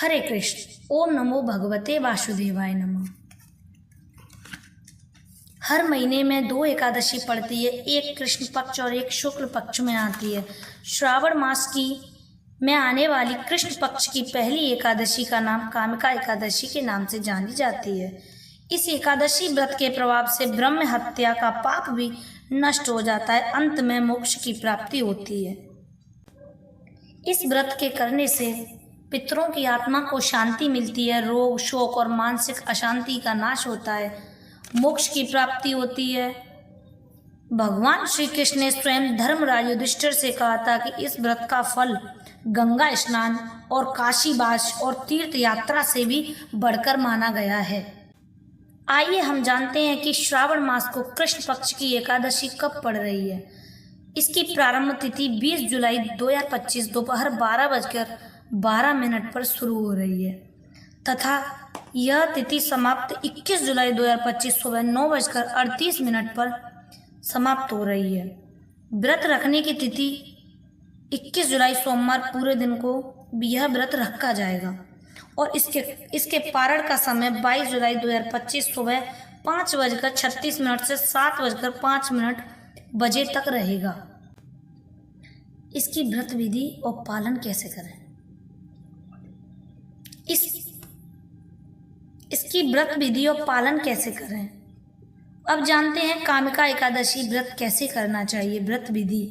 हरे कृष्ण। ओम नमो भगवते वासुदेवाय नमः। हर महीने में 2 एकादशी पड़ती है, एक कृष्ण पक्ष और एक शुक्ल पक्ष में आती है। श्रावण मास की में आने वाली कृष्ण पक्ष की पहली एकादशी का नाम कामिका एकादशी के नाम से जानी जाती है। इस एकादशी व्रत के प्रभाव से ब्रह्म हत्या का पाप भी नष्ट हो जाता है, अंत में मोक्ष की प्राप्ति होती है। इस व्रत के करने से पितरों की आत्मा को शांति मिलती है, रोग शोक और मानसिक अशांति का नाश होता है, मोक्ष की प्राप्ति होती है। भगवान श्री कृष्ण ने स्वयं धर्मराज युधिष्ठिर से कहा था कि इस व्रत का फल गंगा स्नान और काशीवास और तीर्थ यात्रा से भी बढ़कर माना गया है। आइए हम जानते हैं कि श्रावण मास को कृष्ण पक्ष की एकादशी कब पड़ रही है। इसकी प्रारंभ तिथि 20 जुलाई 2025 दोपहर 12:12 पर शुरू हो रही है तथा यह तिथि समाप्त 21 जुलाई 2025 सुबह 9:38 पर समाप्त हो रही है। व्रत रखने की तिथि 21 जुलाई सोमवार पूरे दिन को यह व्रत रखा जाएगा और इसके पारण का समय 22 जुलाई 2025 सुबह 5:36 से 7:05 बजे तक रहेगा। इसकी व्रत विधि और पालन कैसे करें? इसकी व्रत विधि और पालन कैसे करें? अब जानते हैं कामिका एकादशी व्रत कैसे करना चाहिए। व्रत विधि: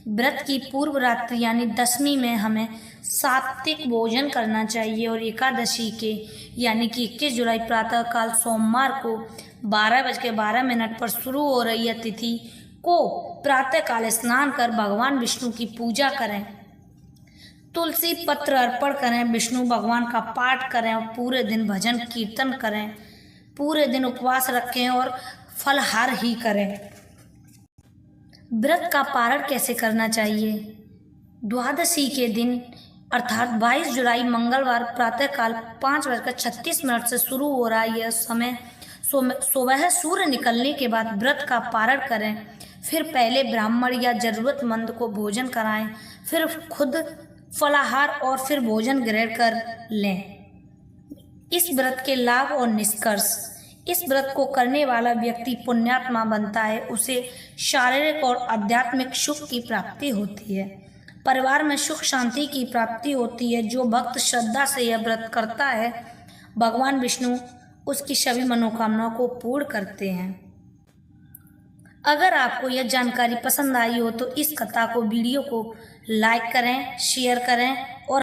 व्रत की पूर्व रात्रि यानी दशमी में हमें सात्विक भोजन करना चाहिए और एकादशी के यानी कि 21 जुलाई प्रातःकाल सोमवार को 12:12 पर शुरू हो रही है तिथि को प्रातःकाल स्नान कर भगवान विष्णु की पूजा करें, तुलसी पत्र अर्पण करें, विष्णु भगवान का पाठ करें और पूरे दिन भजन कीर्तन करें, पूरे दिन उपवास रखें और फलाहार ही करें। व्रत का पारण कैसे करना चाहिए? द्वादशी के दिन अर्थात 22 जुलाई मंगलवार प्रातःकाल 5:36 से शुरू हो रहा है। यह समय सुबह सूर्य निकलने के बाद व्रत का पारण करें। फिर पहले ब्राह्मण या जरूरतमंद को भोजन कराएं, फिर खुद फलाहार और फिर भोजन ग्रहण कर लें। इस व्रत के लाभ और निष्कर्ष: इस व्रत को करने वाला व्यक्ति पुण्यात्मा बनता है, उसे शारीरिक और आध्यात्मिक सुख की प्राप्ति होती है, परिवार में सुख शांति की प्राप्ति होती है। जो भक्त श्रद्धा से यह व्रत करता है, भगवान विष्णु उसकी सभी मनोकामनाओं को पूर्ण करते हैं। अगर आपको यह जानकारी पसंद आई हो तो इस कथा को वीडियो को लाइक करें, शेयर करें और